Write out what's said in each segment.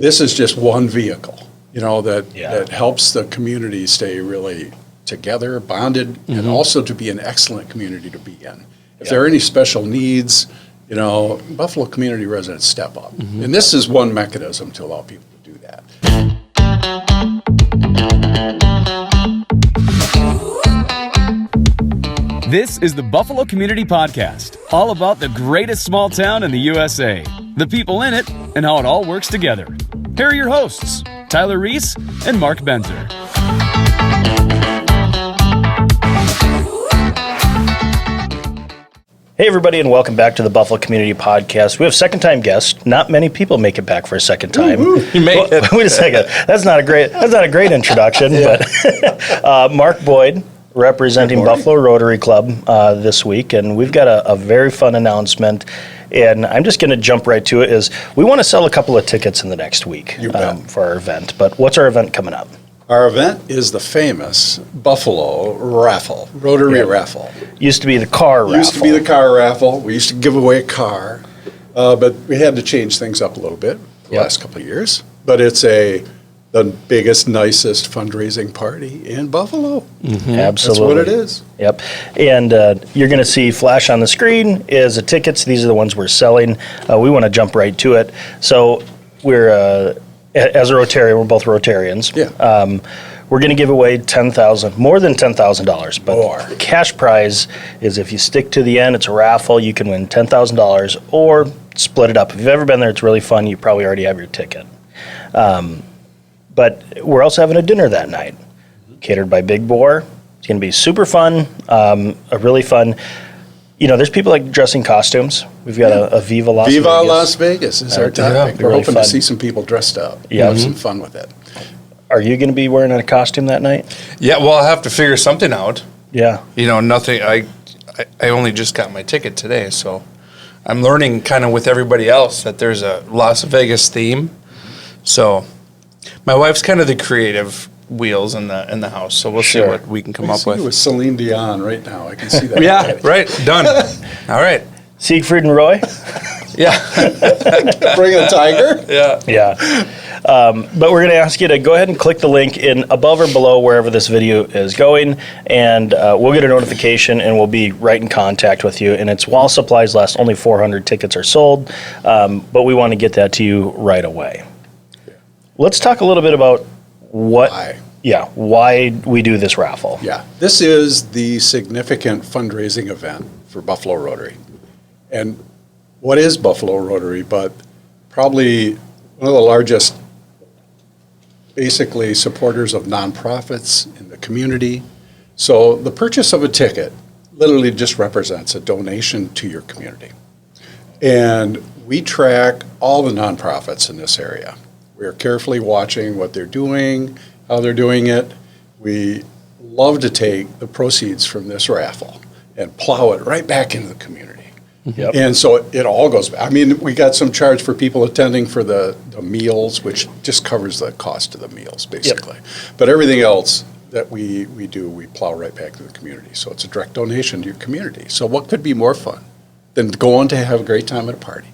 this is just one vehicle, that helps the community stay really together, bonded, and also to be an excellent community to be in. If there are any special needs, Buffalo community residents step up. And this is one mechanism to allow people to do that. This is the Buffalo Community Podcast, all about the greatest small town in the USA, the people in it, and how it all works together. Here are your hosts, Tyler Reese and Mark Benzer. Hey everybody, and welcome back to the Buffalo Community Podcast. We have second-time guests. Not many people make it back for a second time. You make it. Wait a second. That's not a great introduction. But Mark Boyd, representing Buffalo Rotary Club this week, and we've got a very fun announcement. And I'm just going to jump right to it. Is we want to sell a couple of tickets in the next week for our event. But what's our event coming up? Our event is the famous Buffalo Raffle, Rotary Raffle. Used to be the car raffle. Used to be the car raffle. We used to give away a car, but we had to change things up a little bit the last couple of years. But it's the biggest, nicest fundraising party in Buffalo. Absolutely. That's what it is. Yep. And you're going to see flash on the screen is the tickets. These are the ones we're selling. We want to jump right to it. So we're... as a Rotarian, we're both Rotarians. Yeah. We're going to give away more than $10,000. But the cash prize is if you stick to the end, it's a raffle. You can win $10,000 or split it up. If you've ever been there, it's really fun. You probably already have your ticket. But we're also having a dinner that night, catered by Big Boar. It's going to be super fun, a really fun. There's people like dressing costumes. We've got a Viva Las Vegas. Viva Las Vegas is our topic. We're really hoping fun to see some people dressed up. Yeah. Have some fun with it. Are you going to be wearing a costume that night? Yeah, well, I'll have to figure something out. Yeah. Nothing. I only just got my ticket today, so I'm learning kind of with everybody else that there's a Las Vegas theme. So my wife's kind of the creative wheels in the house, so we'll see what we can come up with. With Celine Dion right now. I can see that. Yeah, right. Done. All right. Siegfried and Roy? Yeah. Bring a tiger? Yeah. Yeah. But we're going to ask you to go ahead and click the link in above or below wherever this video is going, and we'll get a notification, and we'll be right in contact with you. And it's while supplies last. Only 400 tickets are sold, but we want to get that to you right away. Yeah. Let's talk a little bit about why we do this raffle. Yeah. This is the significant fundraising event for Buffalo Rotary. And what is Buffalo Rotary but probably one of the largest basically supporters of nonprofits in the community. So the purchase of a ticket literally just represents a donation to your community. And we track all the nonprofits in this area. We're carefully watching what they're doing, how they're doing it. We love to take the proceeds from this raffle and plow it right back into the community. Yep. And so it all goes back. I mean, we got some charge for people attending for the meals, which just covers the cost of the meals, basically. Yep. But everything else that we do, we plow right back to the community. So it's a direct donation to your community. So what could be more fun than going to have a great time at a party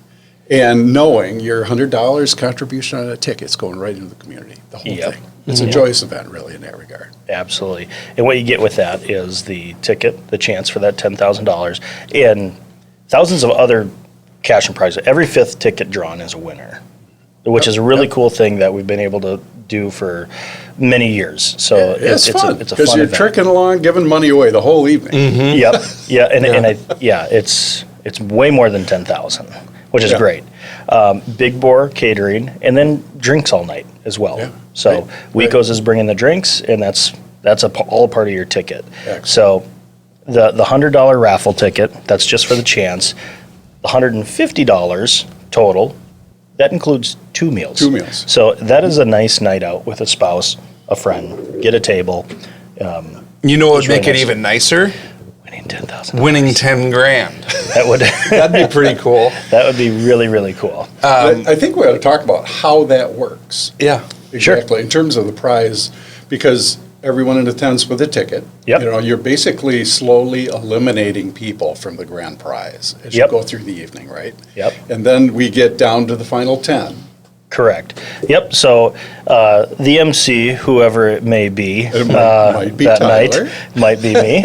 and knowing your $100 contribution on a ticket's going right into the community, the whole thing. It's a joyous event, really, in that regard. Absolutely. And what you get with that is the ticket, the chance for that $10,000, and thousands of other cash and prizes. Every fifth ticket drawn is a winner, which is a really cool thing that we've been able to do for many years. So it's fun it's a because fun you're event. Tricking along, giving money away the whole evening. Mm-hmm. Yep. Yeah. It's way more than 10,000, which is great. Big Boar catering, and then drinks all night as well. Yeah. So Wecos is bringing the drinks, and that's all a part of your ticket. Excellent. So the $100 raffle ticket, that's just for the chance. The $150 total, that includes 2 meals. 2 meals. So that is a nice night out with a spouse, a friend, get a table. What would make it even nicer? Winning $10,000. Winning 10 grand. That'd be pretty cool. That would be really, really cool. I think we ought to talk about how that works. Yeah. Exactly. Sure. In terms of the prize, because everyone attends with a ticket. Yep. You're basically slowly eliminating people from the grand prize as you go through the evening, right? Yep. And then we get down to the final 10, Correct. Yep. So the MC, whoever it may be, might be that Tyler. night, might be me.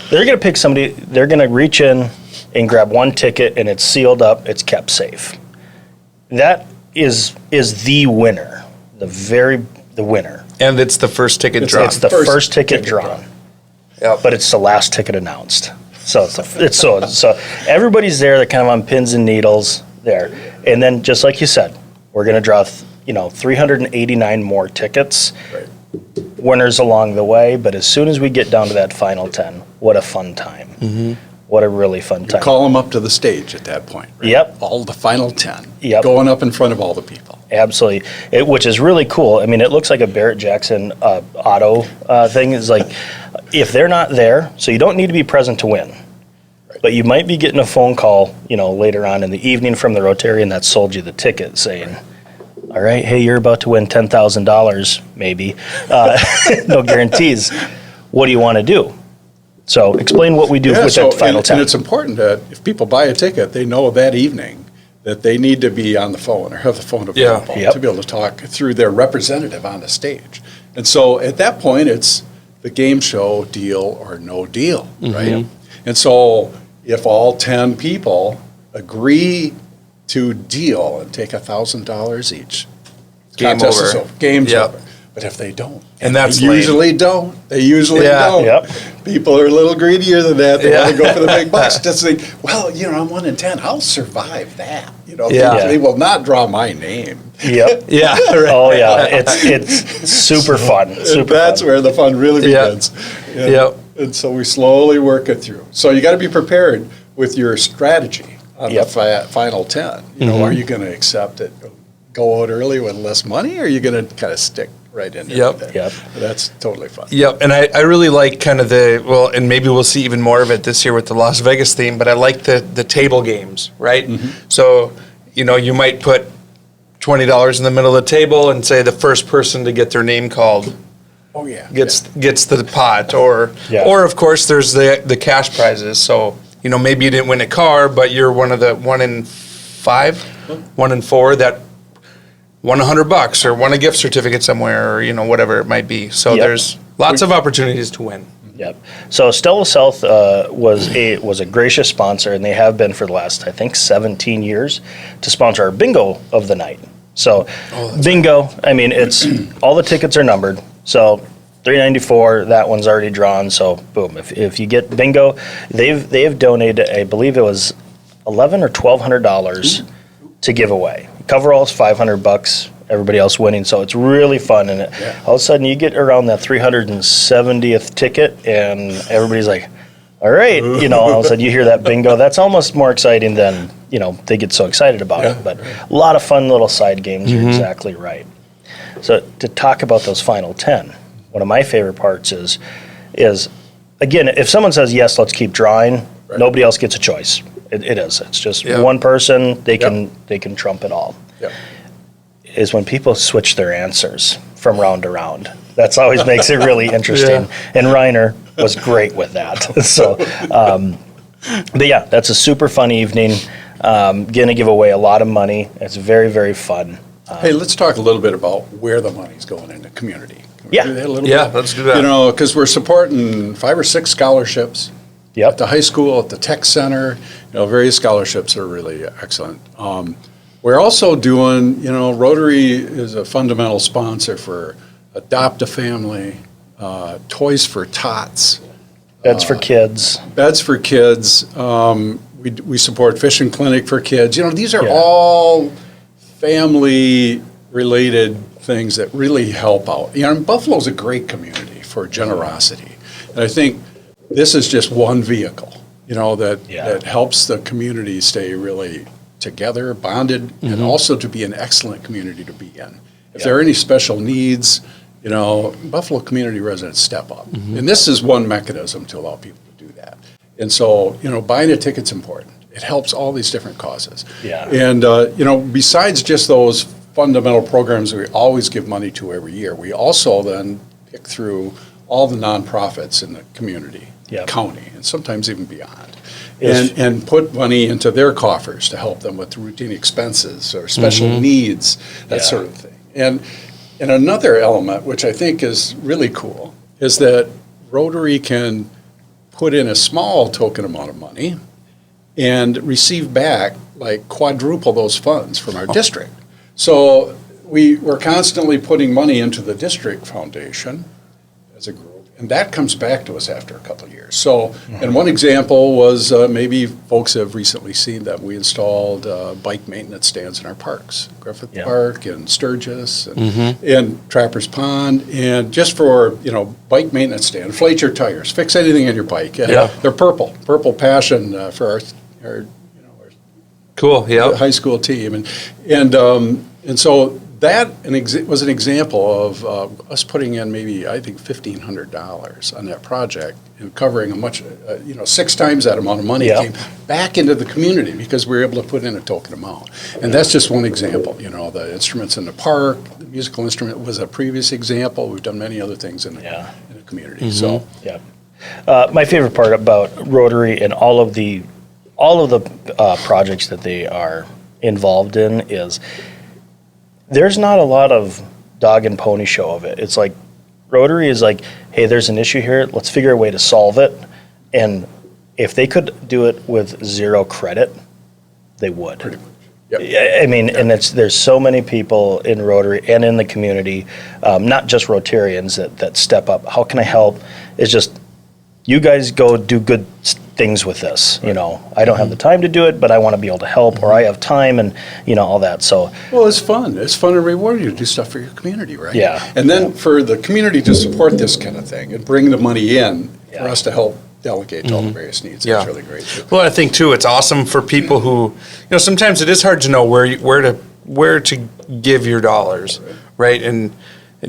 They're going to pick somebody. They're going to reach in and grab one ticket, and it's sealed up. It's kept safe. That is the winner. The winner. And it's the first ticket drawn. It's the first ticket drawn. Yep. But it's the last ticket announced. So so everybody's there. They're kind of on pins and needles there. And then, just like you said, we're going to draw 389 more tickets. Right. Winners along the way. But as soon as we get down to that final 10, what a fun time. Mm-hmm. What a really fun time. Call them up to the stage at that point. Right? Yep. All the final 10. Yep. Going up in front of all the people. Absolutely. Which is really cool. I mean, it looks like a Barrett Jackson auto thing. It's like, if they're not there, so you don't need to be present to win. Right. But you might be getting a phone call, later on in the evening from the Rotarian that sold you the ticket saying, all right, hey, you're about to win $10,000, maybe. No guarantees. What do you want to do? So explain what we do with that final 10. And it's important that if people buy a ticket, they know that evening that they need to be on the phone or have the phone available Yep. to be able to talk through their representative on the stage. And so at that point, it's the game show, deal or no deal, right? And so if all 10 people agree to deal and take $1,000 each, Game contest is over. Game's Yep. over. But if they don't, And that's they usually don't. They usually Yeah. don't. Yep. People are a little greedier than that. They Yeah. want to go for the big bucks. Just think, well, I'm 1 in 10. I'll survive that. Yeah. They will not draw my name. Yep. Yeah. Right. Oh, yeah. It's super fun. Super That's fun. where the fun really Yeah. begins. Yep. And so we slowly work it through. So you got to be prepared with your strategy on Yep. the final 10. Are you going to accept it, go out early with less money, or are you going to kind of stick right in there? Yep. with it? Yep. That's totally fun. Yep, and I really like kind of and maybe we'll see even more of it this year with the Las Vegas theme, but I like the table games, right? So, you might put $20 in the middle of the table and say the first person to get their name called Oh, yeah. gets the pot, or of course there's the cash prizes. So, maybe you didn't win a car, but you're one of the 1 in 5, 1 in 4 that won $100 or won a gift certificate somewhere, or whatever it might be. So Yep. there's lots of opportunities to win. Yep. So Stella South was a gracious sponsor, and they have been for the last, I think, 17 years to sponsor our bingo of the night. So bingo, I mean, it's all the tickets are numbered. So $394, that one's already drawn. So boom, if you get bingo, they've donated, I believe it was $1,100 or $1,200 to give away. Coverall's $500. Everybody else winning, so it's really fun. And all of a sudden, you get around that 370th ticket, and everybody's like, "All right," all of a sudden you hear that bingo. That's almost more exciting than they get so excited about it. But a lot of fun little side games. You're exactly right. So to talk about those final 10, one of my favorite parts is again, if someone says yes, let's keep drawing. Right. Nobody else gets a choice. It is. It's just Yeah. one person. They can trump it all. Yep. Is when people switch their answers from round to round. That's always makes it really interesting. And Reiner was great with that. So, but yeah, that's a super fun evening. Gonna give away a lot of money. It's very, very fun. Hey, let's talk a little bit about where the money's going in the community. Can we Yeah. do that a little Yeah, bit? let's do that. Because we're supporting 5 or 6 scholarships. Yep. At the high school, at the tech center, various scholarships are really excellent. We're also doing, Rotary is a fundamental sponsor for Adopt a Family, Toys for Tots, Beds for kids. Beds for Kids. We support Fishing Clinic for Kids. These are Yeah. all family-related things that really help out. And Buffalo's a great community for generosity. And I think this is just one vehicle, that helps the community stay really together, bonded, and also to be an excellent community to be in. If there are any special needs, Buffalo community residents step up. And this is one mechanism to allow people to do that. And so, buying a ticket's important. It helps all these different causes. Yeah. And, besides just those fundamental programs we always give money to every year, we also then pick through all the nonprofits in the community Yep. county, and sometimes even beyond. Yes. And put money into their coffers to help them with routine expenses or special needs, that Yeah. sort of thing. And another element, which I think is really cool, is that Rotary can put in a small token amount of money and receive back like quadruple those funds from our district. So we're constantly putting money into the district foundation as a group, and that comes back to us after a couple of years. So, and one example was maybe folks have recently seen that we installed bike maintenance stands in our parks, Griffith Yeah. Park and Sturgis and Trappers Pond, and just for, bike maintenance stand, inflate your tires, fix anything in your bike. And Yeah. they're purple passion for our Cool. Yeah. high school team, and so that was an example of us putting in maybe I think $1,500 on that project and covering a much 6 times that amount of money Yeah. came back into the community because we were able to put in a token amount, and that's just one example. The instruments in the park, the musical instrument was a previous example. We've done many other things in the community. So Yeah. My favorite part about Rotary and all of the projects that they are involved in is there's not a lot of dog and pony show of it. It's like Rotary is like, hey, there's an issue here. Let's figure a way to solve it. And if they could do it with zero credit, they would. pretty much. Yep. I mean, and there's so many people in Rotary and in the community, not just Rotarians that step up. How can I help? It's just, you guys go do good things with this. I don't have the time to do it, but I want to be able to help, or I have time, and all that. So, Well, it's fun. It's fun and rewarding to do stuff for your community, right? Yeah. And then for the community to support this kind of thing and bring the money in for us to help delegate to all the various needs, Yeah. it's really great. Well, I think too, it's awesome for people who, sometimes it is hard to know where to give your dollars, right? And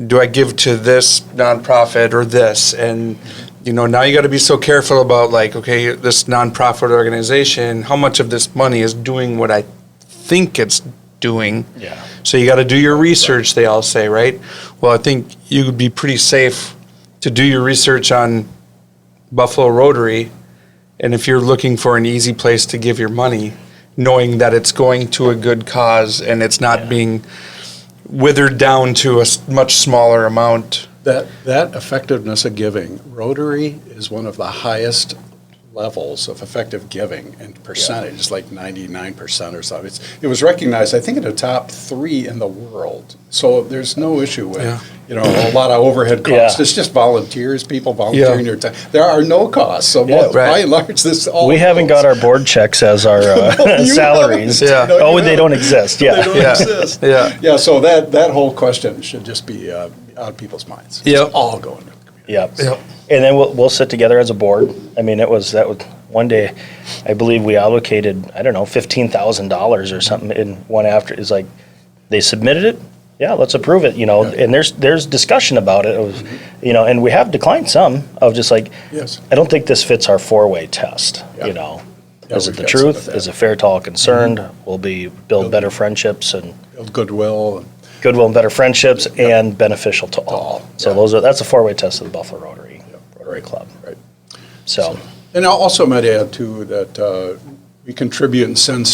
do I give to this nonprofit or this? And now you got to be so careful about like, okay, this nonprofit organization, how much of this money is doing what I think it's doing? Yeah. So you got to do your research, they all say, right? Well, I think you would be pretty safe to do your research on Buffalo Rotary, and if you're looking for an easy place to give your money, knowing that it's going to a good cause and it's not being withered down to a much smaller amount. That effectiveness of giving, Rotary is one of the highest levels of effective giving and percentage, it's like 99% or something. It was recognized, I think, in the top 3 in the world. So there's no issue with, a lot of overhead costs. Yeah. It's just volunteers, people volunteering their time. There are no costs. So by and large, this all we haven't got our board checks as our salaries. Yeah. No, They don't exist. They don't exist. Yeah. Yeah, so that whole question should just be out of people's minds. Yep. It's all going to the community. Yep. And then we'll sit together as a board. I mean, that was one day, I believe we allocated, $15,000 or something in one after. It's like, they submitted it. Yeah, let's approve it, and there's discussion about it. It was, and we have declined some of just like, Yes. I don't think this fits our 4-way test, Yeah. Is it we've the got some of truth? that. Is it fair to all concerned? Will build better friendships and Build goodwill. goodwill and better friendships and beneficial to all. So that's a 4-way test of the Buffalo Rotary Club. Right. So, And I also might add, too, that we contribute and send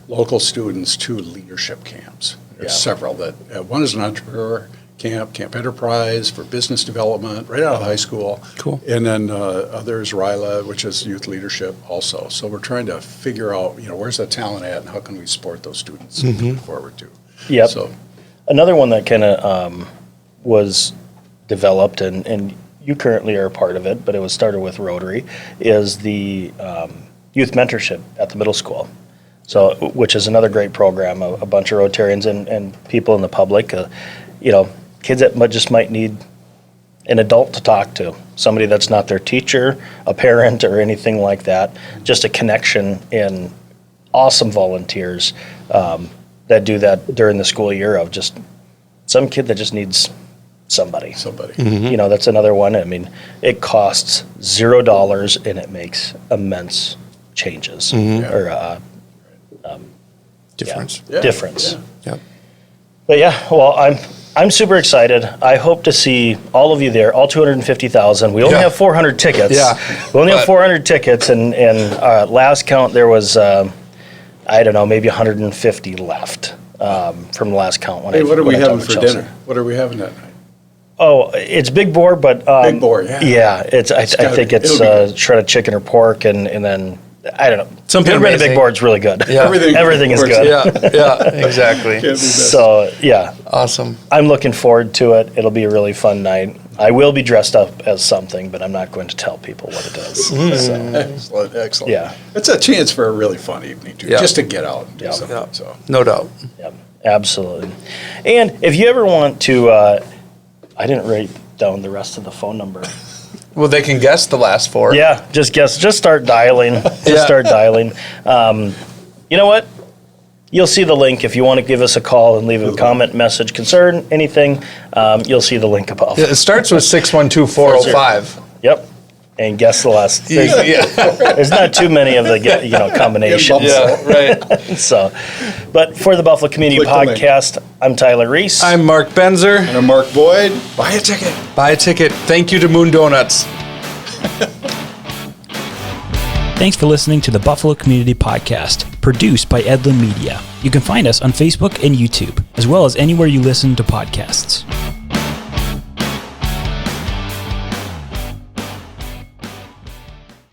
local students to leadership camps. There's several one is an entrepreneur camp, Camp Enterprise for business development, right out of high school. Cool. And then others, RILA, which is youth leadership also. So we're trying to figure out, where's the talent at and how can we support those students moving forward, too. Yep. So, another one that kind of was developed, and you currently are a part of it, but it was started with Rotary, is the youth mentorship at the middle school. So, which is another great program, a bunch of Rotarians and people in the public, kids that just might need an adult to talk to, somebody that's not their teacher, a parent, or anything like that, just a connection, and awesome volunteers that do that during the school year of just some kid that just needs somebody. That's another one. I mean, it costs $0 and it makes immense changes or Difference. Yeah. difference. Yeah. Yep. But yeah, well, I'm super excited. I hope to see all of you there, all 250,000. We only Yeah. have 400 tickets. Yeah. We only have But- 400 tickets, and last count there was, I don't know, maybe 150 left from the last count. Hey, what are we when I having talked for with Chelsea. dinner? What are we having that night? Oh, it's Big Boar, but Big Boar, yeah. Yeah, it's. I gotta think be- it's it'll be good. shredded chicken or pork, and then I don't know. Something Never been to Big amazing. Boar. It's really good. Yeah. Everything is good. Yeah, exactly. Can't be missed. So yeah, Awesome. I'm looking forward to it. It'll be a really fun night. I will be dressed up as something, but I'm not going to tell people what it is. So, Excellent, excellent. Yeah. It's a chance for a really fun evening, too, Yeah. just to get out and do Yeah. something, Yeah. so. No doubt. yep, absolutely. And if you ever want to, I didn't write down the rest of the phone number. Well, they can guess the last four. Yeah, just guess. Just start dialing. Yeah. Start dialing. You know what? You'll see the link if you want to give us a call and leave a comment, message, concern, anything. You'll see the link above. It starts with 612-405. Yep. And guess the last. There's not too many of the combinations. Yeah, right. So, but for the Buffalo Community Click the link. Podcast, I'm Tyler Reese. I'm Mark Benzer. And I'm Mark Boyd. Buy a ticket. Buy a ticket. Thank you to Moon Donuts. Thanks for listening to the Buffalo Community Podcast, produced by Edlin Media. You can find us on Facebook and YouTube, as well as anywhere you listen to podcasts.